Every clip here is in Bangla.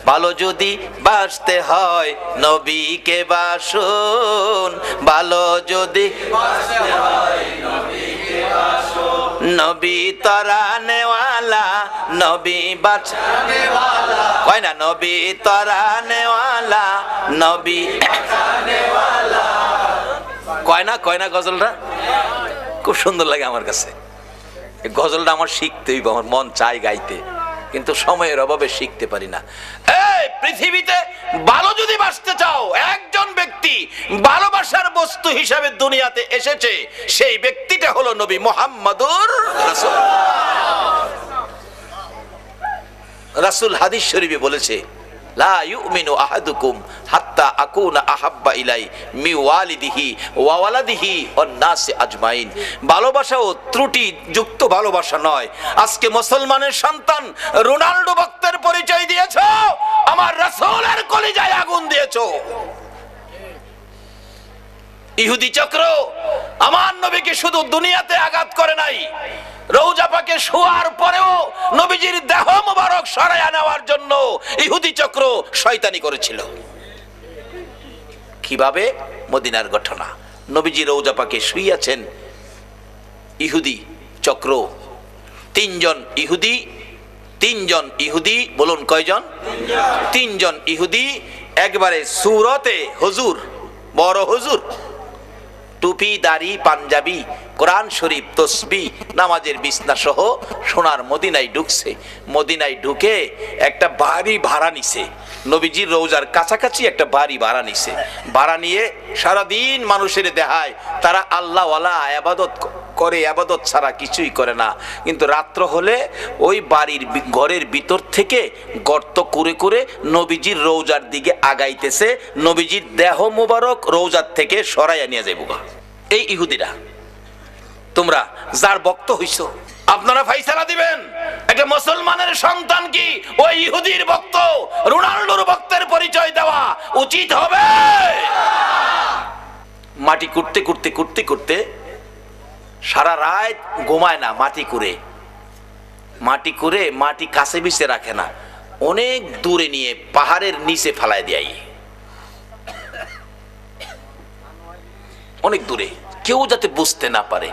ভালো যদি বাসতে হয় নবীকে বাসুন, ভালো যদি নবী তরানেওয়ালা, নবী বাঁচানেওয়ালা, কয় না নবী তরানেওয়ালা, নবী কয় না গজলটা খুব সুন্দর লাগে আমার কাছে। এই গজলটা আমার শিখতে হইব, আমার মন চাই গাইতে, কিন্তু সময়ের অভাবে শিখতে পারি না। এই পৃথিবীতে ভালো যদি বাসতে চাও, একজন ব্যক্তি ভালোবাসার বস্তু হিসাবে দুনিয়াতে এসেছে, সেই ব্যক্তিটা হলো নবী মুহাম্মদুর রাসূল। রাসূল হাদিস শরীফে বলেছে, লা ইউমিনু আহাদুকুম হাত্তা আকুনা আহাব্বা ইলাই মি ওয়ালিদিহি ওয়া ওয়ালাদিহি ওয়ান নাসি আজমাইন। ভালোবাসা ও ত্রুটি যুক্ত ভালোবাসা নয়। আজকে মুসলমানের সন্তান রোনাল্ডো ভক্তের পরিচয় দিয়েছো, আমার রাসূলের কলিজায় আগুন দিয়েছো। ইহুদি চক্র আমার নবীকে শুধু দুনিয়াতে আঘাত করে নাই, রওজা পাকে শোয়ার পরেও নবীজির দেহ মোবারক সরাইয়া নেওয়ার জন্য ইহুদি চক্র শয়তানি করেছিল। কিভাবে? মদিনার ঘটনা। নবীজি রওজা পাকে শুইয়াছেন, ইহুদি চক্র তিনজন ইহুদি বলুন কয়জন? তিনজন ইহুদি একবারে সুরতে হুজুর, বড় হুজুর, টুপি দাড়ি পাঞ্জাবি, কোরআন শরীফ তসবিহ, নামাজের বিছনা সহ সোনার মদিনায় ঢুকছে। মদিনায় ঢুকে একটা বাড়ি ভাড়া নিছে, নবীজির রওজার কাছাকাছি একটা বাড়ি ভাড়া নিছে। ভাড়া নিয়ে সারাদিন মানুষের দেখায় তারা আল্লাহওয়ালা, ইবাদত করে, ইবাদত ছাড়া কিছুই করে না। কিন্তু রাত্র হলে ওই বাড়ির ঘরের ভিতর থেকে গর্ত করে করে নবীজির রওজার দিকে আগাইতেছে, নবীজির দেহ মোবারক রওজার থেকে সরাইয়া নিয়ে যাইব। এই ইহুদিরা, তোমরা যার ভক্ত হইছো, আপনারা ফাইসালা দিবেন একটা মুসলমানের সন্তান কি ওই ইহুদির ভক্ত, রোনাল্ডোর ভক্তের পরিচয় দেওয়া উচিত হবে? মাটি করতে করতে করতে করতে সারা রাত ঘুমায় না, মাটি করে মাটি কাছে বিছে রাখে না, অনেক দূরে নিয়ে পাহাড়ের নিচে ফেলায় দেয়, অনেক দূরে, কেউ যাতে বুঝতে না পারে।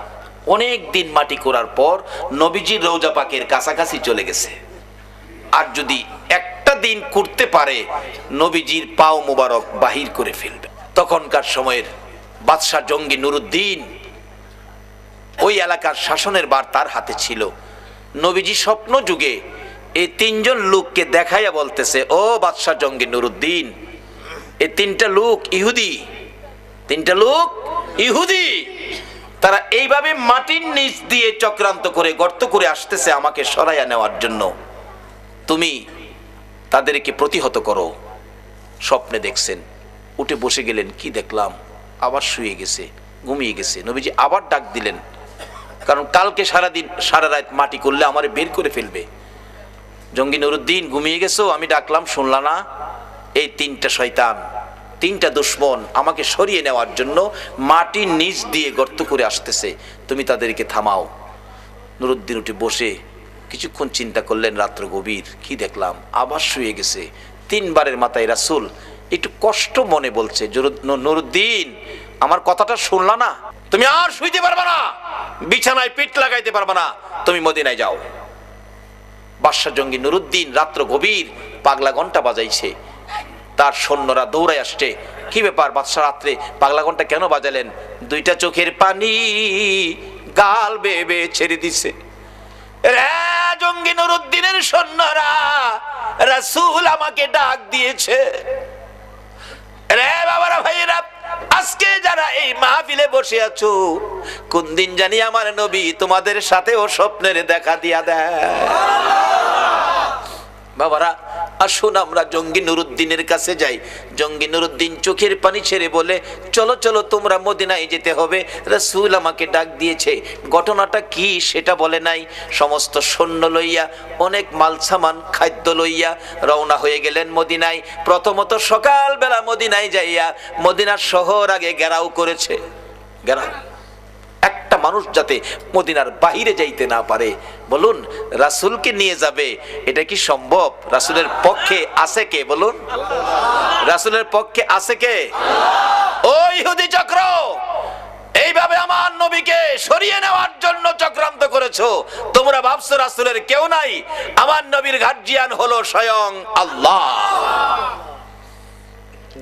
অনেক দিন মাটি করার পর নবীজির রওজা পাকের কাছাকাছি চলে গেছে। আর যদি একটা দিন করতে পারে, নবীজির পাও মোবারক বাহির করে ফেলবে। তখনকার সময়ের বাদশাহ জঙ্গি নুরুদ্দিন, ওই এলাকার শাসনের ভার তার হাতে ছিল। নবীজি স্বপ্ন যুগে এই তিনজন লোককে দেখাইয়া বলতেছে, ও বাদশাহ জঙ্গি নুরুদ্দিন, এই তিনটা লোক ইহুদি, তারা এইভাবে মাটির নিচ দিয়ে চক্রান্ত করে গর্ত করে আসতেছে আমাকে সরাইয়া নেওয়ার জন্য, তুমি তাদেরকে প্রতিহত করো। স্বপ্নে দেখছেন, উঠে বসে গেলেন, কি দেখলাম, আবার শুয়ে গেছে, ঘুমিয়ে গেছে। নবীজি আবার ডাক দিলেন, কারণ কালকে সারাদিন সারা রাত মাটি করলে আমারে বের করে ফেলবে। জঙ্গি নুরুদ্দিন, ঘুমিয়ে গেছো, আমি ডাকলাম শুনলা না? এই তিনটা শয়তান, তিনটা দুশ্মন আমাকে সরিয়ে নেওয়ার জন্য মাটির নিচ দিয়ে গর্ত করে আসতেছে, তুমি তাদেরকে থামাও। নুরুদ্দিন উঠে বসে কিছুক্ষণ চিন্তা করলেন, রাত্র গভীর, কি দেখলাম, আবার শুয়ে গেছে। তিনবারের মাথায় রাসূল একটু কষ্ট মনে বলছে, নুরুদ্দিন, আমার কথাটা শুনলা না? তুমি আর শুইতে পারবা না, বিছানায় পিঠ লাগাইতে পারবা না, তুমি মদিনায় যাও। বাদশা জঙ্গি নুরুদ্দিন রাত্র গভীর, পাগলা ঘন্টা বাজাইছে, তার সৈন্যরা দৌড়ায় আসছে। কি ব্যাপার বাদশা, রাত্রে পাগলা ঘন্টা কেন বাজালেন? দুইটা চোখের পানি গাল বেয়ে বেয়ে ছেড়ে দিছে। রে জঙ্গি নুরুদ্দিনের সৈন্যরা, রাসূল আমাকে ডাক দিয়েছে। রে বাবারা, ভাইয়েরা, আজকে যারা এই মাহফিলে বসে আছো, কোন দিন জানি আমার নবী তোমাদের সাথেও স্বপ্নের দেখা দিয়া দেয়। বাবারা, আসুন আমরা জঙ্গি নুরুদ্দিনের কাছে যাই। জঙ্গি নুরুদ্দিন চোখের পানি ছেড়ে বলে, চলো চলো তোমরা মদিনায় যেতে হবে, রাসূল আমাকে ডাক দিয়েছে। ঘটনাটা কি সেটা বলে নাই। সমস্ত সৈন্য লইয়া, অনেক মাল সামান খাদ্য লইয়া রওনা হয়ে গেলেন মদিনায়। প্রথমত সকালবেলা মদিনায় যাইয়া মদিনার শহর আগে ঘেরাও করেছে। ঘেরাও, একটা মানুষ যাতে মদিনার বাহিরে যাইতে না পারে। বলুন, রাসূলকে নিয়ে যাবে, এটা কি সম্ভব? রাসূলের পক্ষে আছে কে? বলুন, রাসূলের পক্ষে আছে কে? ও ইহুদি চক্র, এইভাবে আমার নবীকে সরিয়ে নেওয়ার জন্য চক্রান্ত করেছো। তোমরা ভাবছো রাসূলের কেউ নাই, আমার নবীর গার্জিয়ান হলো স্বয়ং আল্লাহ।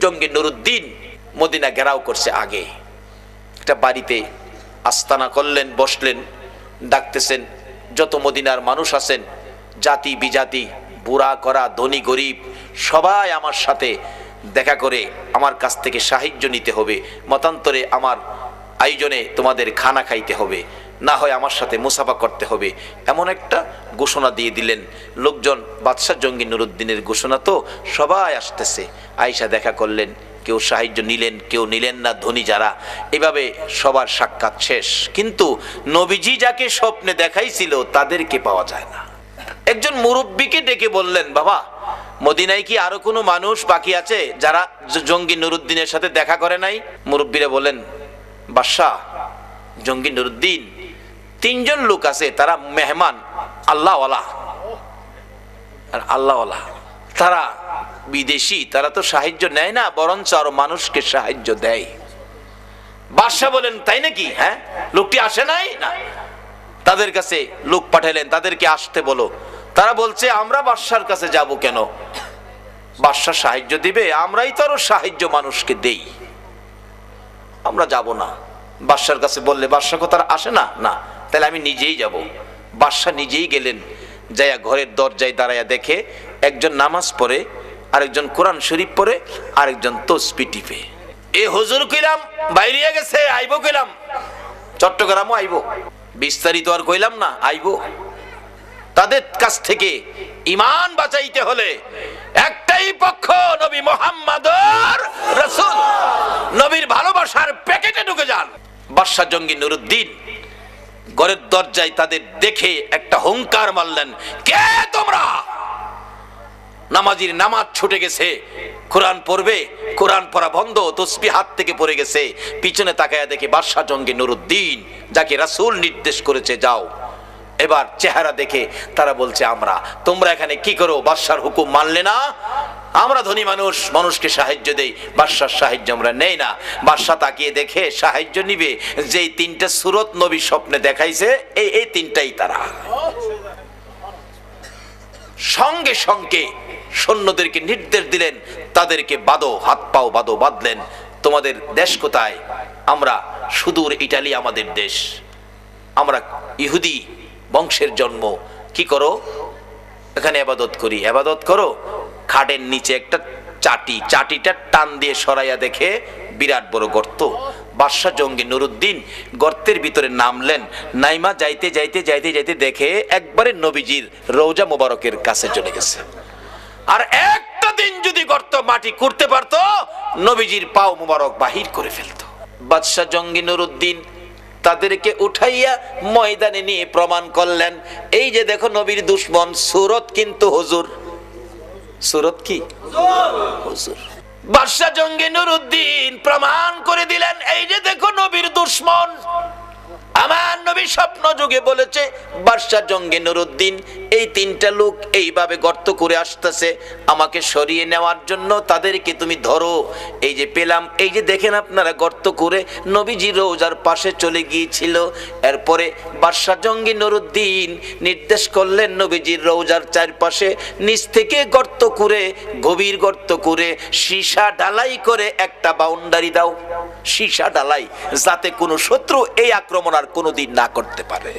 জঙ্গি নুরুদ্দিন মদিনা ঘেরাও করছে। আগে একটা বাড়িতে আস্তানা করলেন, বসলেন, ডাকতেছেন যত মদিনার মানুষ আছেন, জাতি বিজাতি, বুড়া করা, ধনী গরিব, সবাই আমার সাথে দেখা করে আমার কাছ থেকে সাহায্য নিতে হবে, মতান্তরে আমার আয়োজনে তোমাদের খানা খাইতে হবে, না হয় আমার সাথে মুসাফা করতে হবে, এমন একটা ঘোষণা দিয়ে দিলেন। লোকজন বাদশাহ জঙ্গি নুরুদ্দিনের ঘোষণা তো, সবাই আসতেছে। আয়েশা দেখা করলেন, কেউ সাহায্য নিলেন, কেউ নিলেন না, ধনী যারা। এভাবে সবার সাক্ষাৎ শেষ, কিন্তু নবীজি যাকে স্বপ্নে দেখাইছিল তাদেরকে পাওয়া যায় না। একজন মুরব্বীকে ডেকে বললেন, বাবা, মদিনায় কি আরো কোনো মানুষ বাকি আছে যারা জঙ্গি নুরুদ্দিনের সাথে দেখা করে নাই? মুরব্বীরা বলেন, বাদশাহ, জঙ্গি নুরুদ্দিন 3 জন লোক আছে, তারা মেহমান, আল্লাহওয়ালা। আর আল্লাহওয়ালা তারা বিদেশি, তারা তো সাহায্য নেয় না, বরঞ্চ আরো মানুষকে সাহায্য দেয়। বাদশাহ বলেন, তাই নাকি? হ্যাঁ, লোকটি আসে নাই? না। তাদের কাছে লোক পাঠালেন, তাদেরকে আসতে বলো। তারা বলছে, আমরা বাদশার কাছে যাব কেন? বাদশা সাহায্য দিবে, আমরাই তো আরো সাহায্য মানুষকে দেই, আমরা যাব না। বাদশার কাছে বললে বাদশা কোথায় আসে না? না, তাহলে আমি নিজেই যাব। বাদশা নিজেই গেলেন, যাইয়া ঘরের দরজায় দাঁড়াইয়া দেখে একজন নামাজ পড়ে, আরেকজন কোরআন শরীফ পড়ে, আরেকজন তসবিহ টিপে। এ হুজুর কইলাম বাইরিয়া গেছে, আইবো কইলাম, চট্টগ্রামও আইবো, বিস্তারিত আর কইলাম না, আইবো। তাদের কাছ থেকে ঈমান বাঁচাইতে হলে একটাই পক্ষ, নবী মুহাম্মদুর রাসূল। নবীর ভালোবাসার প্যাকেটে ঢুকে যান। বাদশা জঙ্গি নুরুদ্দিন ঘরের দরজায় তাদের দেখে একটা হুঙ্কার মারলেন, কে তোমরা? নামাজির নামাজ ছুটে গেছে, কোরআন পড়বে, কোরআন পড়া বন্ধ, তসবিহ হাত থেকে পড়ে গেছে। পিছনে তাকায়া দেখে বাদশা জঙ্গি নুরুদ্দিন, যাকে রাসূল নির্দেশ করেছে যাও। এবার চেহারা দেখে তারা বলছে, আমরা, তোমরা এখানে কি করো? বাদশার হুকুম মানলে না? আমরা ধনী মানুষ, মানুষকে সাহায্য দেই, বাদশার সাহায্য আমরা নেই না। বাদশা তাকিয়ে দেখে সাহায্য নিবে যেই 3টা সূরত নবী স্বপ্নে দেখাইছে, এই 3টাই তারা। সঙ্গে সঙ্গে সৈন্যদেরকে নির্দেশ দিলেন, তাদেরকে বাঁধো, হাত পাও বাঁধো। বাঁধলেন। তোমাদের দেশ কোথায়? আমরা সুদূর ইটালি আমাদের দেশ, আমরা ইহুদি বংশের জন্ম। কি করো? এখানে ইবাদত করি। ইবাদত করো। খাটের নিচে একটা চাটি, চাটিটা টান দিয়ে সরাইয়া দেখে বিরাট বড় গর্ত। বাদশা জঙ্গি নুরুদ্দিন গর্তের ভিতরে নামলেন। নাইমা যাইতে যাইতে যাইতে যাইতে দেখে একবারে নবীজির রওজা মোবারকের কাছে চলে গেছে। আর একটা দিন যদি গর্ত মাটি করতে পারতো, নবীজির পাও মোবারক বাহির করে ফেলতো। বাদশা জঙ্গি নুরুদ্দিন তাদেরকে উঠাইয়া ময়দানে নিয়ে প্রমাণ করলেন, এই যে দেখো নবীর দুশমন, সূরত কিন্তু হুজুর। সূরত কি? হুজুর। বাদশা জঙ্গি নুরুদ্দিন প্রমাণ করে দিলেন, এই যে দেখো নবীর দুশমন। আমার নবী স্বপ্ন যুগে বলেছে, বাদশা জঙ্গি নুরুদ্দিন, এই 3টা লোক এইভাবে গর্ত করে আসতেছে, আমাকে সরিয়ে নেওয়ার জন্য তাদেরকে তুমি ধরো। এই যে পেলাম, এই যে দেখেন আপনারা গর্ত করে নবীজি রওজার পাশে চলে গিয়েছিল। এরপরে বাদশা জঙ্গি নুরুদ্দিন নির্দেশ করলেন, নবীজির রওজার চারপাশে নিচ থেকে গর্ত করে, গভীর গর্ত করে, সীসা ঢালাই করে একটা বাউন্ডারি দাও। সীসা ঢালাই, যাতে কোনো শত্রু এই আক্রমণ আর কোনোদিন না করতে পারে।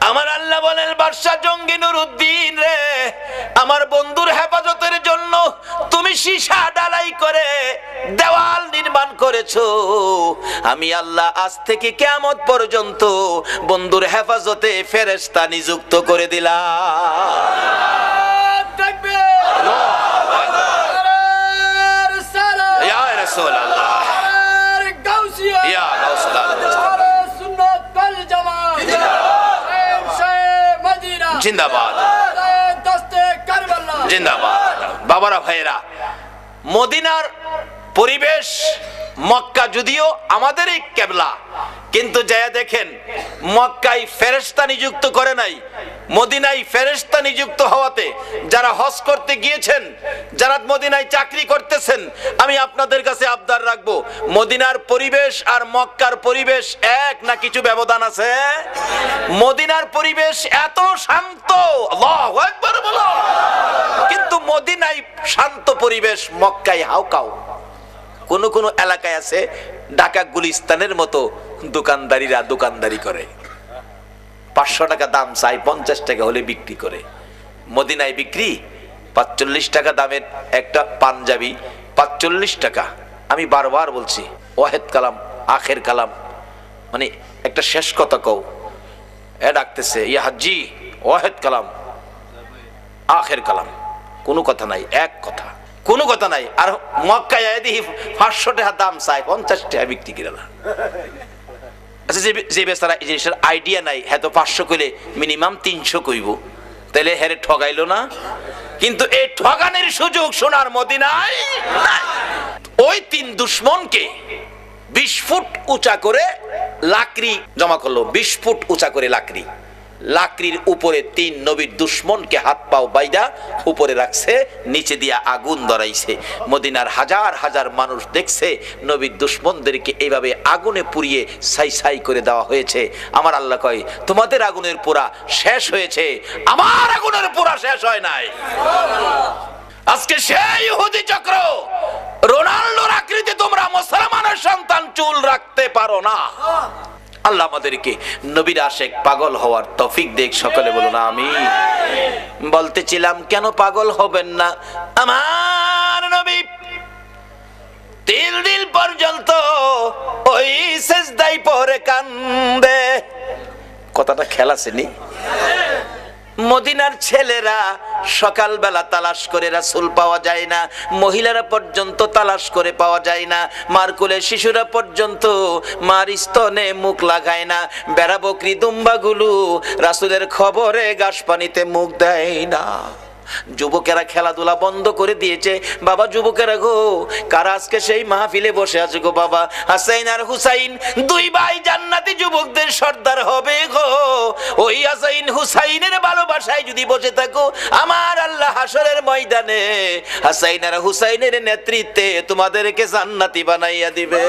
আমার আল্লাহ বলেন, বাদশা জঙ্গি নুরুদ্দিন রে, আমার বন্ধুর হেফাজতের জন্য তুমি সীসা ঢালাই করে দেওয়াল নির্মাণ করেছো। আমি আল্লাহ আজ থেকে কিয়ামত পর্যন্ত বন্ধুর হেফাজতে ফেরেশতা নিযুক্ত করে দিলাম। ইয়া রাসূলুল্লাহ, ইয়া গাউসুল্লাহ, জিন্দাবাদ, জিন্দাবাদ। বাবারা ভাইয়েরা, মদিনার পরিবেশ মক্কা যদিও আমাদের এই কেবলা, কিন্তু যায়া দেখেন মক্কায় ফেরেশতা নিযুক্ত করে নাই, মদিনায় ফেরেশতা নিযুক্ত হওয়াতে যারা হজ করতে গিয়েছেন, যারা মদিনায় চাকরি করতেছেন, আমি আপনাদের কাছে আবদার রাখবো, মদিনার পরিবেশ আর মক্কার পরিবেশ এক না কিছু ব্যবধান আছে? মদিনার পরিবেশ এত শান্ত, আল্লাহু আকবার বলো, কিন্তু মদিনায় শান্ত পরিবেশ, মক্কায় হাউকাউ। কোন কোন এলাকায় আছে ঢাকা গুলিস্তানের মতো দোকানদারিরা দোকানদারি করে, 500 টাকা দাম চাই, 50 টাকা হলে বিক্রি করে। মদিনায় বিক্রি 45 টাকা দামের একটা পাঞ্জাবি 45 টাকা। আমি বারবার বলছি, ওয়াহেদ কালাম আখের কালাম, মানে একটা শেষ কথা কও। এ ডাকতেছে, ইয়া হাজি ওয়াহেদ কালাম আখের কালাম, কোনো কথা নাই, এক কথা, কোনো কথা নাই। আর মক্কায় দেখি 500 টাকা দাম চাই, 50 টাকা বিক্রি করে না। আচ্ছা, যে বেচারা এই জিনিসের আইডিয়া নাই, হ্যাঁ তো 500 কইলে মিনিমাম 300 কইব, তাইলে হেরে ঠগাইলো না? কিন্তু এই ঠগানের সুযোগ সোনার মদিনায় নাই। ওই 3 দুশমনকে 20 ফুট উঁচা করে লাকড়ি জমা করলো, 20 ফুট উঁচা করে লাকড়ির উপরে 3 নবীর দুশমনকে হাত পাও বাইদা উপরে রাখছে, নিচে দিয়া আগুন ধরাইছে। মদিনার হাজার হাজার মানুষ দেখছে নবীর দুশমনদেরকে এইভাবে আগুনে পুড়িয়ে ছাই ছাই করে দেওয়া হয়েছে। আমার আল্লাহ কয়, তোমাদের আগুনের পোড়া শেষ হয়েছে, আমার আগুনের পোড়া শেষ হয় নাই। আজকে সেই ইহুদি চক্র, রোনাল্ডোর আকৃতি তোমরা মুসলমানের সন্তান চুল রাখতে পারো না। আল্লাহ আমাদেরকে নবীর আশেক পাগল হওয়ার তৌফিক দেখ, সকলে বলুন আমিন। বলতেছিলাম কেন পাগল হবেন না? আমার নবী 3 দিন পর্যন্ত ওই সিজদায় পড়ে কান্দে। কথাটা খেয়াল আছে নি? মদিনার ছেলেরা সকালবেলা তালাশ করে রাসূল পাওয়া যায় না, মহিলারা পর্যন্ত তালাশ করে পাওয়া যায় না, মার কোলে শিশুরা পর্যন্ত মার স্তনে মুখ লাগায় না, বেড়া বকরি দুম্বাগুলো রাসূলের খবরে ঘাস পানিতে মুখ দেয় না। যুবকেরা খেলাধুলা বন্ধ করে দিয়েছে। বাবা যুবকেরা গো, কারা আজকে সেই মাহফিলে বসে আছে গো বাবা? হাসাইন আর হুসাইন 2 ভাই জান্নাতি যুবকদের সর্দার হবে গো। ওই হাসাইন হুসাইনের ভালোবাসায় যদি বসে থাকো, আমার আল্লাহ হাসরের ময়দানে হাসাইন আর হুসাইনের নেতৃত্বে তোমাদেরকে জান্নাতি বানাইয়া দিবে।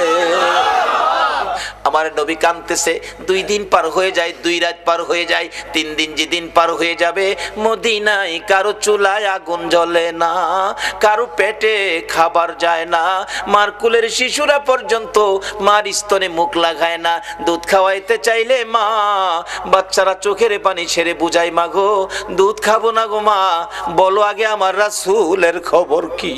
আমার নবী কাঁদতেছে। 2 দিন পার হয়ে যায়, 2 রাত পার হয়ে যায়, 3 দিন যেদিন পার হয়ে যাবে, মদিনায় কারো চুলায় আগুন জ্বলে না, কারো পেটে খাবার যায় না, মার কুলের শিশুরা পর্যন্ত মার স্তনে মুখ লাগায় না। দুধ খাওয়াইতে চাইলে মা, বাচ্চারা চোখের পানি ছেড়ে বুঝায়, মা গো দুধ খাবো না গো মা, বলো আগে আমার রাসূলের খবর কি?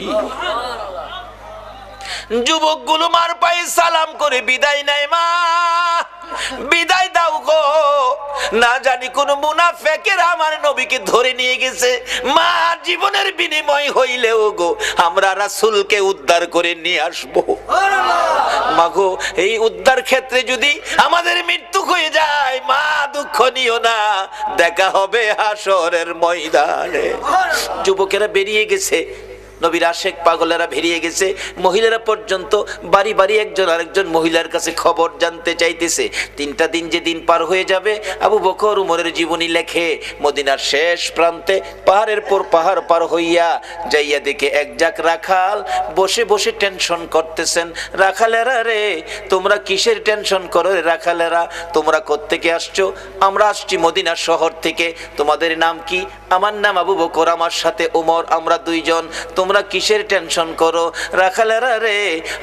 যুবকগুলো মার পায়ে সালাম করে বিদায় নেয়, মা বিদায় দাও গো, না জানি কোন মুনাফিকের আমার নবীকে ধরে নিয়ে গেছে। মা জীবনের বিনিময় হইলেও গো আমরা রাসূলকে উদ্ধার করে নিয়ে আসবো। মা গো এই উদ্ধার ক্ষেত্রে যদি আমাদের মৃত্যু হয়ে যায়, মা দুঃখ নিও না, দেখা হবে হাসরের ময়দানে। যুবকেরা বেরিয়ে গেছে, নবীর আশেক পাগলেরা বেরিয়ে গেছে, মহিলারা পর্যন্ত বাড়ি বাড়ি একজন আরেকজন মহিলার কাছে খবর জানতে চাইতেছে। 3টা দিন যে দিন পার হয়ে যাবে, আবু বকর উমরের জীবনী লেখে মদিনার শেষ প্রান্তে পাহাড়ের পর পাহাড় পার হইয়া যাইয়া দেখে এক জাক রাখাল বসে বসে টেনশন করতেছেন। রাখালেরা রে, তোমরা কিসের টেনশন করো রে রাখালেরা? তোমরা কোত্থেকে আসছো? আমরা আসছি মদিনা শহর থেকে। তোমাদের নাম কি? আমার নাম আবু বকর, আমার সাথে উমর, আমরা 2 জন। তোমরা কিসের টেনশন করো? রাখালেরা রে,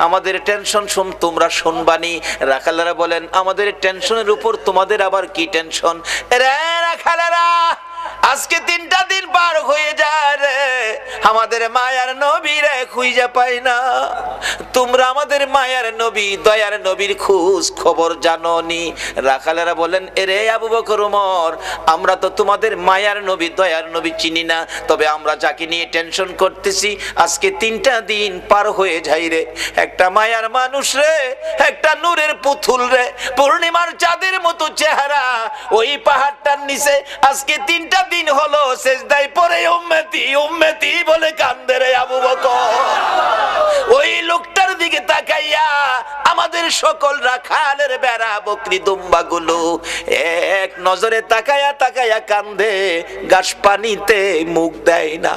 আমাদের টেনশন তোমরা শুনবানি। রাখালেরা বলেন, আমাদের টেনশনের উপর তোমাদের আবার কি টেনশন? রে রাখালেরা, আজকে 3টা দিন পার হয়ে যায় রে, আমাদের মায়ার নবী রে খুঁজে পাই না। তোমরা আমাদের মায়ার নবী, দয়ার নবীর খোঁজ খবর জানোনি? রাখালেরা বলেন, এরে আবু বকর উমর, আমরা তো তোমাদের মায়ার নবী দয়ার নবী চিনি না, তবে আমরা যাকে নিয়ে টেনশন করতেছি আজকে 3টা দিন পার হয়ে যায় রে, একটা মায়ার মানুষ রে, একটা নূরের পুতুল রে, পূর্ণিমার চাঁদের মতো চেহারা, ওই পাহাড়টার নিচে আজকে 3টা দিন হলো সিজদায় পড়ে উম্মতি উম্মতি বলে কান্দে রে আবু বকর। ওই লোকটার আমাদের সকল রাখালের বেড়া বকরি দুম্বাগুলো এক নজরে তাকায়া তাকায়া কান্দে, ঘাস পানিতে মুখ দেয় না।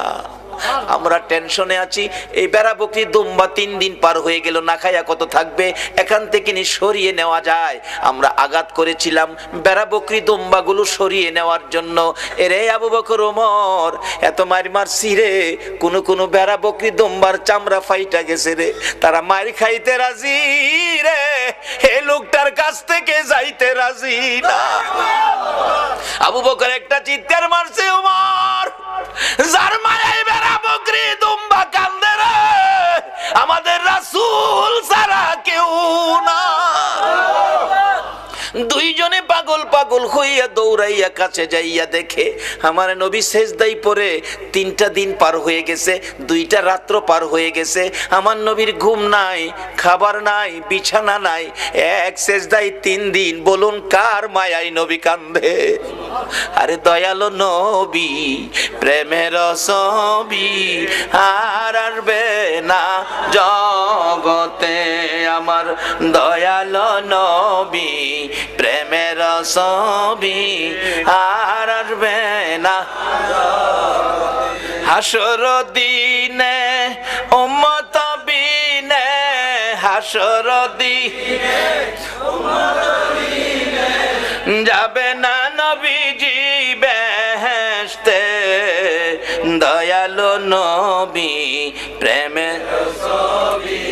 আমরা টেনশনে আছি, এই বেড়া বকরি দুম্বা 3 দিন পার হয়ে গেল, না খায়া কত থাকবে, এখান থেকে নি সরিয়ে নেওয়া যায়। আমরা আঘাত করেছিলাম বেড়া বকরি দুম্বাগুলো সরিয়ে নেওয়ার জন্য। এরে আবু বকর ওমর, এত মার মারছি রে, কোন বেড়া বকরি দুম্বার চামড়া ফাইটা গেছে রে, তারা মার খাইতে রাজি রে, এই লোকটার কাছ থেকে যাইতে রাজি না। আবু বকর একটা চিৎকার মারছে, ওমর যার মায়ায় বেড়া বকরি দুম্বা কান্দে রে, আমাদের রাসূল ছাড়া কেউ না। দুইজনে পাগল পাগল হইয়া দৌড়াইয়া কাছে যাইয়া দেখে আমার নবী সেজদায় পড়ে 3টা দিন পার হয়ে গেছে, 2টা রাত্র পার হয়ে গেছে। আমার নবীর ঘুম নাই, খাবার নাই, বিছানা নাই, এক সেজদায় 3 দিন। বলুন কার মায়ায় নবী কান্দে? আরে দয়ালো নবী, প্রেমের ছবি আর আসবে না জগতে, আমার দয়ালো নবী, প্রেমের ছবি আর আসবে না। হাসর দিনে উম্মত বিনে, হাসর দিনে যাবে না নবীজি বেহেশতে, দয়ালো নবী, প্রেমের ছবি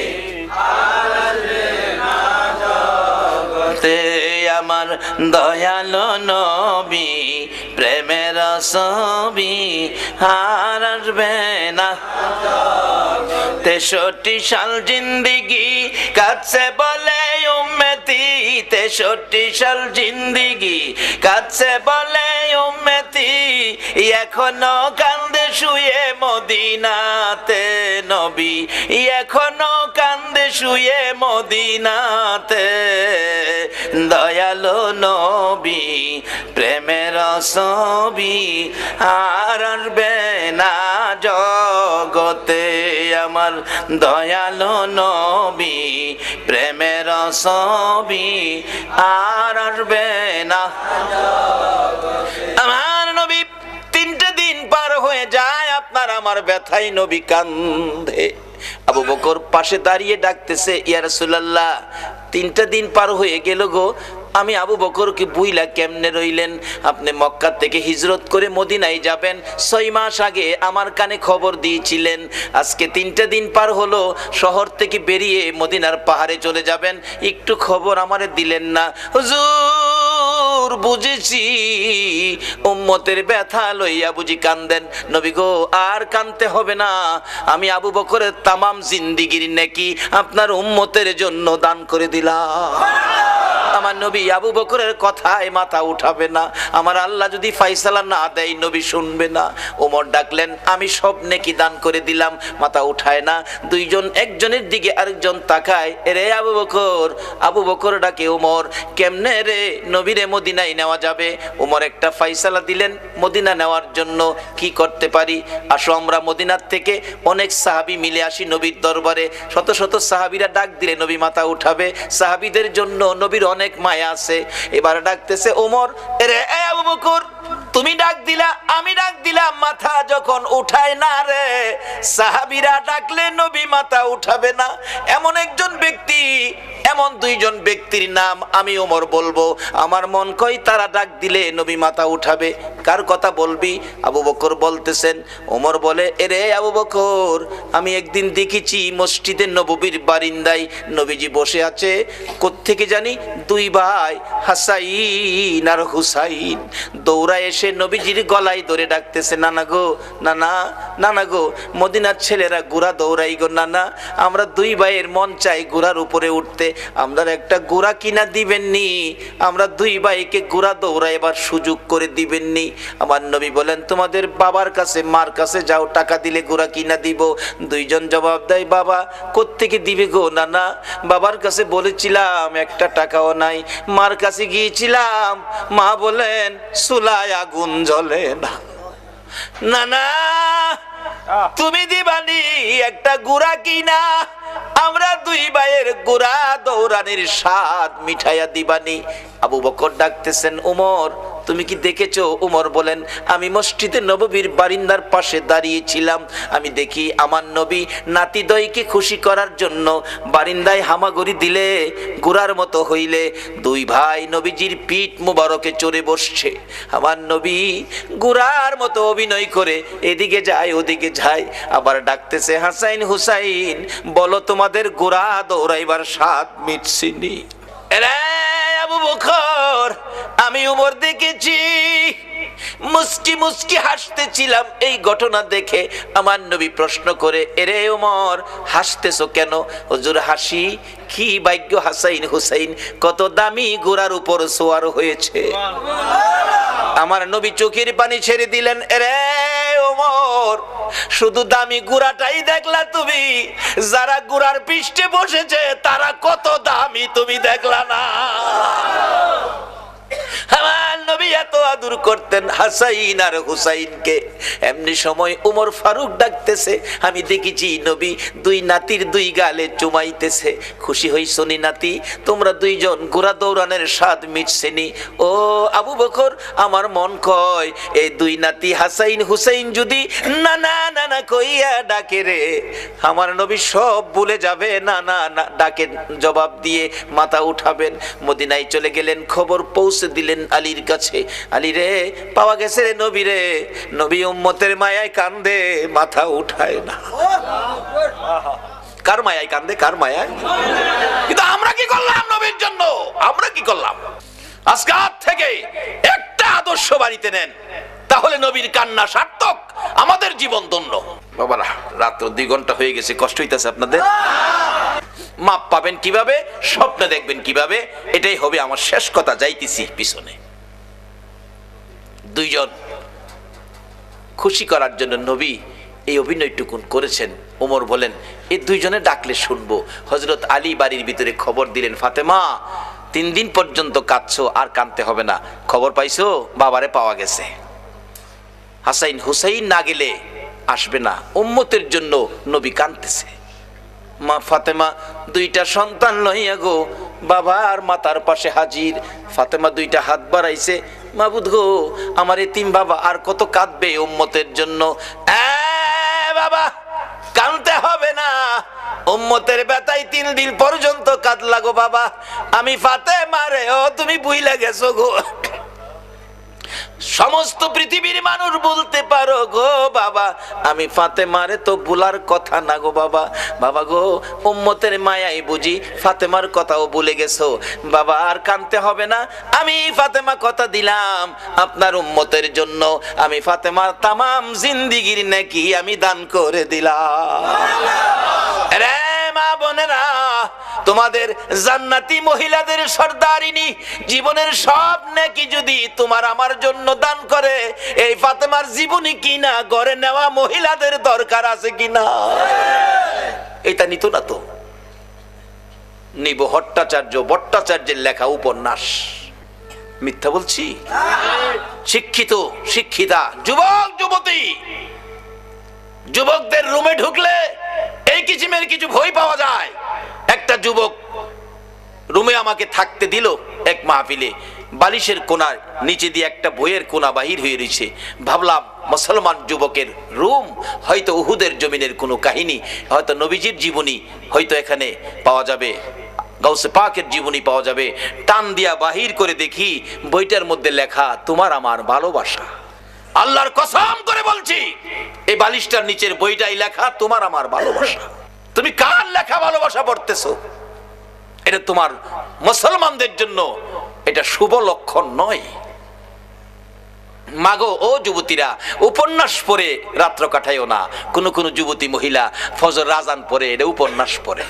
আর আসবে না জগতে, আমার দয়ালো নবী, প্রেমের ছবি আর আসবে না। 63 সাল জিন্দিগি কাছে বলে উম্মতি, 63 সাল জিন্দিগি কাছে বলে উম্মতি, এখনো কান্দে শুয়ে মদিনাতে নবী, এখনো কান্দে শুয়ে মদিনাতে, দয়ালো নবী, প্রেমের ছবি আর আসবে না জগতে, আমার দয়ালো নবী, প্রেমের ছবি আর আসবে না। আমার নবী 3টে দিন পার হয়ে যায়, আপনার আমার ব্যথায় নবী কান্দে। আবু বকর পাশে দাঁড়িয়ে ডাকতেছে, ইয়া রাসূলুল্লাহ 3টা দিন পার হয়ে গেল গো, আমি আবু বকরকে বুইলা কেমনে রইলেন? আপনি মক্কা থেকে হিজরত করে মদিনায় যাবেন, 6 মাস আগে আমার কানে খবর দিয়েছিলেন, আজকে 3টা দিন পার হলো, শহর থেকে বেরিয়ে মদিনার পাহাড়ে চলে যাবেন, একটু খবর আমারে দিলেন না। হুজুর বুঝেছি, উম্মতের ব্যথা লইয়া বুঝি কান্দেন। নবী গো আর কানতে হবে না, আমি আবু বকরের তামাম জিন্দিগির নেকি আপনার উম্মতের জন্য দান করে দিলাম। আমার নবী আবু বকরের কথায় মাথা উঠাবে না, আমার আল্লাহ যদি ফাইসালা না দেয় নবী শুনবে না। ওমর ডাকলেন, আমি সব নেকি দান করে দিলাম, মাথা উঠায় না। দুইজন একজনের দিকে আরেকজন তাকায়, এরে আবু বকর। আবু বকর ডাকে, ওমর কেমনে রে নবীরে মদিনায় নেওয়া যাবে? ওমর একটা ফাইসালা দিলেন মদিনা নেওয়ার জন্য, কি করতে পারি? আসো আমরা মদিনার থেকে অনেক সাহাবী মিলে আসি নবীর দরবারে। শত শত সাহাবীরা ডাক দিলে নবী মাথা উঠাবে, সাহাবীদের জন্য নবীর অনেক মায়া আছে। এবার ডাকতেছে ওমর, এরে আবু বকর তুমি ডাক দিলা, আমি ডাক দিলাম, মাথা যখন উঠায় না রে, সাহাবীরা ডাকলে নবী মাথা উঠাবে না। এমন একজন ব্যক্তি, এমন 2জন ব্যক্তির নাম আমি ওমর বলবো, আমার মন কয় তারা ডাক দিলে নবী মাথা উঠাবে। কার কথা বলবি? আবু বকর বলতেছেন। ওমর বলে, এরে আবু বকর আমি একদিন দেখেছি মসজিদে নববীর বারিন্দায় নবীজি বসে আছে, কোত্থেকে জানি 2 ভাই হাসাইন আর হুসাইন দৌড়া এসে নবীজির গলায় ধরে ডাকতেছে, নানা গো নানা, নানা গো, মদিনার ছেলেরা ঘোড়া দৌড়াই গো নানা, আমরা 2 ভাইয়ের মন চাই ঘোড়ার উপরে উঠতে, আমরা একটা ঘোড়া কিনা দিবেননি? আমরা 2 ভাইকে ঘোড়া দৌড়াইবার সুযোগ করে দিবেননি? আমার নবী বলেন, তোমাদের বাবার কাছে মার কাছে যাও, টাকা দিলে ঘোড়া কিনা দিব। 2জন জবাব দেয়, বাবা কোত্থেকে দিবে গো নানা? বাবার কাছে বলেছিলাম, একটা টাকাও নাই। মার কাছে গিয়েছিলাম, মা বলেন চুলায় আগুন জ্বলে না। নানা তুমি দিবানি একটা গুড়া কিনা? আমরা দুই ভাইয়ের গোড়া দৌড়ানির স্বাদ মিঠাইয়া দিবানি। আবু বকর ডাকতেছেন, উমর তুমি কি দেখেছো? উমর বলেন, আমি মসজিদে নববীর বারিন্দার পাশে দাঁড়িয়েছিলাম, আমি দেখি আমার নবী নাতিদয়কে খুশি করার জন্য বারিন্দায় হামাগুড়ি দিলে গোড়ার মতো হইলে দুই ভাই নবীজির পিঠ মুবারকে চড়ে বসছে। আমার নবী গোড়ার মতো অভিনয় করে এদিকে যায় ওদিকে যায়, আবার ডাকতেছে, হাসাইন হুসাইন বলো তোমাদের গোড়া দৌড়াইবার স্বাদ মিটছিনি? আবু বকর, আমি উমর দেখেছি, মুস্কি মুস্কি হাসতেছিলাম। এই ঘটনা দেখে আমার নবী প্রশ্ন করে, এরে উমর হাসতেছো কেন? হুজুর হাসি কি ভাগ্য হাসাইন হুসাইন কত দামি ঘোড়ার উপর সোয়ার হয়েছে। আমার নবী চোখের পানি ছেড়ে দিলেন, এরে ওমর শুধু দামি ঘোড়াটাই দেখলা তুমি, যারা ঘোড়ার পৃষ্ঠে বসেছে তারা কত দামি তুমি দেখলা না? আমার নবী এত আদর করতেন হাসাইন আর হুসাইনকে। এমনি সময় উমর ফারুক ডাকতেছে, আমি দেখেছি নবী দুই নাতির দুই গালে চুমাইতেছে। খুশি হইছো নি নাতি? তোমরা দুইজন ঘোড়া দৌড়ানোর স্বাদ মিটছেনি? ও আবু বকর, আমার মন কয় এই দুই নাতি হাসাইন হুসাইন যদি না না না না কইয়া ডাকে রে, আমার নবী সব ভুলে যাবে। না না না ডাকে জবাব দিয়ে মাথা উঠাবেন। মদিনায় চলে গেলেন, খবর পৌঁছে দিলেন আলীর কাছে, আলী রে পাওয়া গেছে রে নবী রে। নবী উম্মতের মায়ায় কান্দে, মাথা উঠায় না। কার মায়ায় কান্দে? কার মায়ায়? কিন্তু আমরা কি করলাম নবীর জন্য? আমরা কি করলাম? আজকে থেকে একটা আদর্শ বাড়িতে নেন, তাহলে নবীর কান্না সার্থক, আমাদের জীবন ধন্য। বাবারা রাত্র 2 ঘন্টা হয়ে গেছে, কষ্ট হইতেছে আপনাদের? মাপ পাবেন কিভাবে? স্বপ্ন দেখবেন কিভাবে? এটাই হবে আমার শেষ কথা, যাইতেছি পিছনে। দুইজন খুশি করার জন্য নবী এই অভিনয়টুকুন করেছেন। ওমর বলেন, এই দুইজনে ডাকলে শুনবো। হযরত আলী বাড়ির ভিতরে খবর দিলেন, ফাতেমা 3 দিন পর্যন্ত কাঁদছো, আর কাঁদতে হবে না। খবর পাইছো? বাবারে পাওয়া গেছে। হাসাইন হুসাইন না গেলে আসবে না, উম্মতের জন্য নবী কাঁদতেছে। মা ফাতেমা 2টা সন্তান লইয়া গো বাবার মাতার পাশে হাজির। ফাতেমা 2টা হাত বাড়াইছে, মাবুদ গো আমার এতিম বাবা আর কত কাঁদবে উম্মতের জন্য। বাবা কাঁদতে হবে না, উম্মতের ব্যথায় 3 দিন পর্যন্ত কাঁদলা গো বাবা। আমি ফাতেমা রে, ও তুমি বুইলা গেছো গো। সমস্ত পৃথিবীর মানুষ বলতে পারো গো বাবা, আমি ফাতেমারে তো ভুলার কথা না গো বাবা। বাবা গো উম্মতের মায়াই বুঝি ফাতেমার কথাও ভুলে গেছো বাবা, আর কাঁদতে হবে না। আমি ফাতেমা কথা দিলাম আপনার উম্মতের জন্য, আমি ফাতেমার তামাম জিন্দিগির নেকি আমি দান করে দিলাম। রে মা বোনেরা, তোমাদের জান্নাতি মহিলাদের সর্দারিনী জীবনের সব নেকি যদি তোমার আমার জন্য দান করে, এই ফাতেমার জীবনী কিনা ঘরে নেওয়া মহিলাদের দরকার আছে কিনা? এটা নিত না তো। নিব ভট্টাচার্যের লেখা উপন্যাস। মিথ্যা বলছি? শিক্ষিত শিক্ষিতা যুবক যুবতী, যুবকদের রুমে ঢুকলে এই কিসিমের কিছু ভয় পাওয়া যায়। একটা যুবক রুমে আমাকে থাকতে দিল এক মাহফিলে, বালিশের কোনার নিচে দিয়ে একটা বইয়ের কোনা বাহির হয়ে রয়েছে। ভাবলাম মুসলমান যুবকের রুম, হয়তো উহুদের জমিনের কোনো কাহিনী, হয়তো নবীজির জীবনী হয়তো এখানে পাওয়া যাবে, গাউসে পাকের জীবনী পাওয়া যাবে। টান দিয়া বাহির করে দেখি বইটার মধ্যে লেখা তোমার আমার ভালোবাসা। আল্লাহর কসম করে বলছি, এই বালিশটার নিচের বইটাই লেখা তোমার আমার ভালোবাসা। তুমি কার লেখা ভালোবাসা পড়তেছো? এটা তোমার মুসলমানদের জন্য এটা শুভ লক্ষণ নয়। মাগো ও যুবতীরা, উপন্যাস পড়ে রাত্র কাটাইও না। কোন যুবতী মহিলা ফজর রাজান পড়ে এটা উপন্যাস পড়ে,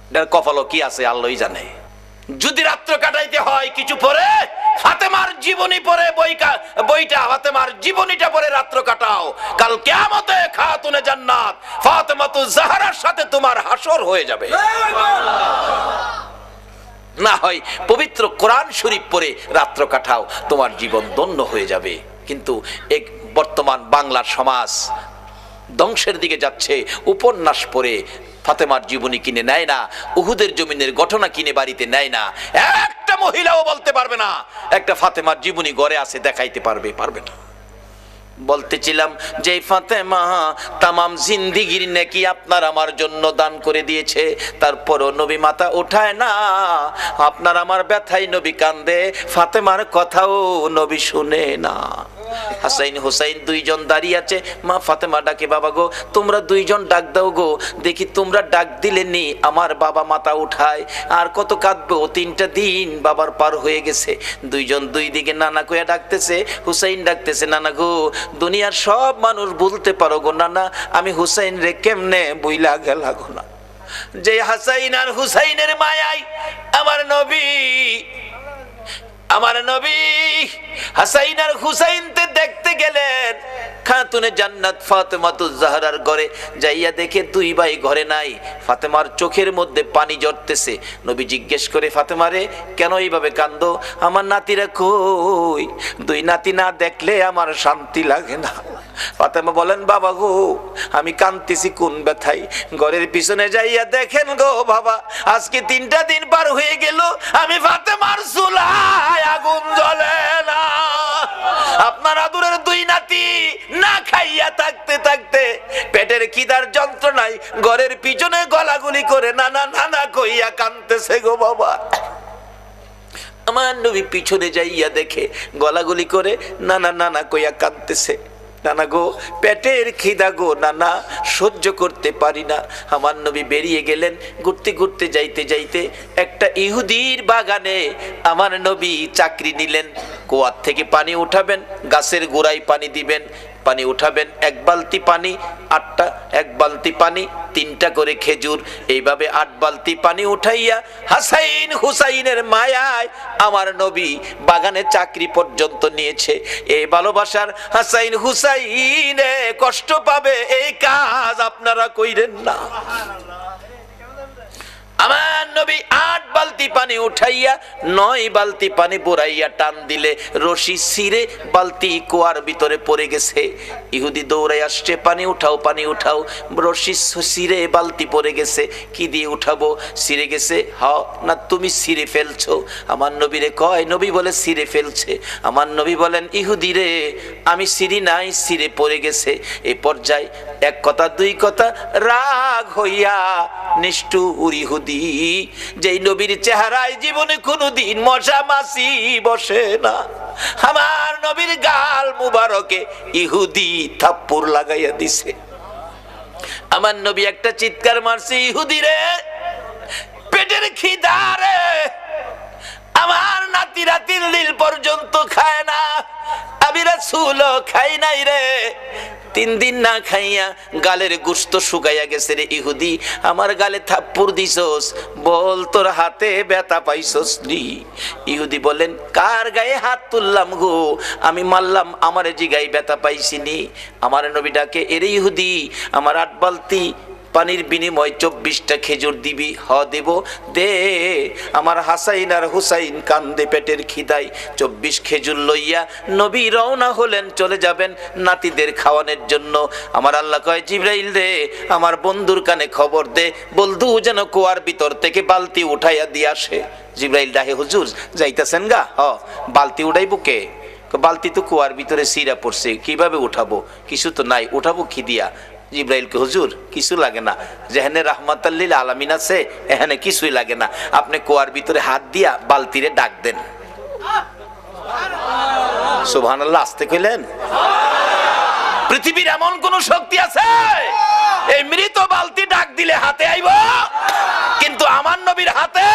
এটার কপালও কি আছে আল্লাহই জানে। যদি রাত্র কাটাইতে হয় কিছু পড়ে, ফাতেমার জীবনী পড়ে বইটা ফাতেমার জীবনীটা পড়ে রাত্র কাটাও। কাল কিয়ামতে খাতুনে জান্নাত ফাতেমাতুজ জাহরার সাথে তোমার হাসর হয়ে যাবে। না হয় পবিত্র কোরআন শরীফ পড়ে রাত্র কাটাও, তোমার জীবন ধন্য হয়ে যাবে। কিন্তু এক বর্তমান বাংলার সমাজ ধ্বংসের দিকে যাচ্ছে, উপন্যাস পড়ে ফাতেমার জীবনী কিনে নেয় না, উহুদের জমিনের ঘটনা কিনে বাড়িতে নেয় না। একটা মহিলাও বলতে পারবে না একটা ফাতেমার জীবনী ঘরে আছে দেখাইতে পারবে না। বলতেছিলাম যে ফাতেমা তামাম জিন্দিগির নেকি আপনার আমার জন্য দান করে দিয়েছে, তারপরও নবী মাথা উঠায় না। আপনার আমার ব্যথায় নবী কান্দে, ফাতেমার কথাও নবী শুনে না। হাসাইন হুসাইন দুইজন দাঁড়িয়ে আছে, মা ফাতেমা ডাকে, বাবা গো তোমরা দুইজন ডাক দাও গো, দেখি তোমরা ডাক দিলে নি আমার বাবা মাথা উঠায়, আর কত কাঁদবো, 3টা দিন বাবার পার হয়ে গেছে। দুইজন দুই দিকে নানা কইয়া ডাকতেছে, হুসাইন ডাকতেছে, নানা গো দুনিয়ার সব মানুষ বলতে পারো গো নানা, আমি হুসাইন রে কেমনে বইলা গেলা গো না। যে হাসাইন আর হুসাইনের মায়াই আমার নবী হাসাইন আর হুসাইনতে দেখতে গেলেন খাতুনে জান্নাত ফাতেমাতুজ জাহরার ঘরে, যাইয়া দেখে দুই ভাই ঘরে নাই। ফাতেমার চোখের মধ্যে পানি ঝরতেছে। নবী জিজ্ঞেস করে, ফাতেমারে কেন এইভাবে কান্দো? আমার নাতিরা কই? দুই নাতি না দেখলে আমার শান্তি লাগে না। ফাতেমা বলেন, বাবা গো আমি কাঁদতেছি কোন ব্যথায়? ঘরের পিছনে যাইয়া দেখেন গো বাবা, আজকে 3টা দিন পার হয়ে গেল, আমি ফাতেমার চুলায় আগুন জ্বলে না। আপনার আদরের দুই নাতি না খাইয়া থাকতে থাকতে পেটের খিদার যন্ত্রণায় ঘরের পিছনে গলাগুলি করে নানা নানা কইয়া কাঁদতেছে গো বাবা। আমার নবী পিছনে যাইয়া দেখে গলাগুলি করে নানা নানা কইয়া কাঁদতেছে। নানা গো পেটের খিদা গো নানা, সহ্য করতে পারি না। আমার নবী বেরিয়ে গেলেন। ঘুরতে ঘুরতে যাইতে যাইতে একটা ইহুদির বাগানে আমার নবী চাকরি নিলেন। কুয়ার থেকে পানি উঠাবেন, গাছের গোড়ায় পানি দিবেন, পানি উঠাবেন, 1 বালতি পানি 8টা, 1 বালতি পানি 3টা করে খেজুর, এইভাবে 8 বালতি পানি উঠাইয়া হাসাইন হুসাইনের মায়ায় আমার নবী বাগানে চাকরি পর্যন্ত নিয়েছে। এই ভালোবাসার হাসাইন হুসাইনে কষ্ট পাবে, এই কাজ আপনারা কইরেন না। আমার নবী 8 বালতি পানি উঠাইয়া 9 বালতি পানি বুড়াইয়া টান দিলে রশি ছিঁড়ে বালতি কুয়ার ভিতরে পড়ে গেছে। ইহুদি দৌড়াই আসছে, পানি উঠাও পানি উঠাও। রশি ছিঁড়ে বালতি পড়ে গেছে, কি দিয়ে উঠাবো? ছিঁড়ে গেছে। হাও না তুমি ছিঁড়ে ফেলছো? আমার নবীরে কয়, নবী বলে ছিঁড়ে ফেলছে। আমার নবী বলেন, ইহুদি রে আমি ছিঁড়ি নাই, ছিঁড়ে পড়ে গেছে। এই পর্যায়ে 1 কথা 2 কথা রাগ হইয়া নিষ্ঠুর ইহুদি, যেই নবীর চেহারায় জীবনে কোনোদিন মশা মাছি বসে না, আমার নবীর গাল মুবারকে ইহুদি থাপ্পড় লাগাইয়া দিছে। আমার নবী একটা চিৎকার মারছে, ইহুদি রে পেটের খিদা রে, আমার নাতিরা 3 দিন পর্যন্ত খায় না, আমি রাসূলও খাই নাই রে। 3 দিন না খাইয়া গালের গোশত শুকাইয়া গেছে রে ইহুদি, আমার গালে থাপ্পড় দিছস, বল তোর হাতে ব্যথা পাইছস নি? ইহুদি বলেন, কার গায়ে হাত তুললাম গো? আমি মারলাম, আমার জিগায় ব্যথা পাইছিনি। আমার নবী ডাকে, এরে ইহুদি আমার 8 বালতি পানির বিনিময় 24টা খেজুর দিবি? হ দেব, দে। আমার হাসাইন আর হুসাইন কান্দে পেটের খিদায়। 24 খেজুর লইয়া নবী রওনা হলেন, চলে যাবেন নাতিদের খাওয়ানোর জন্য। আমার আল্লাহ কয়, জিবরাইল রে আমার বন্ধুর কানে খবর দে, বলদু যেন কুয়ার ভিতর থেকে বালতি উঠাইয়া দিয়ে আসে। জিবরাইল ডাহে, হুজুর যাইতেছেন গা? বালতি উঠাইবো কে? বালতি তো কুয়ার ভিতরে সিরা পড়ছে, কিভাবে উঠাবো? কিছু তো নাই, উঠাবো কি দিয়া? জিবরাইলকে, হুজুর কিছু লাগে না, যেখানে রাহমাতাল লিল আলামিন আছে এখানে কিছুই লাগে না, আপনি কুয়ার ভিতরে হাত দিয়া বালতিরে ডাক দেন। সুবহানাল্লাহ, আসতে কইলেন? পৃথিবীর এমন কোন শক্তি আছে এই মৃত বালতি ডাক দিলে হাতে আইব? কিন্তু আমার নবীর হাতে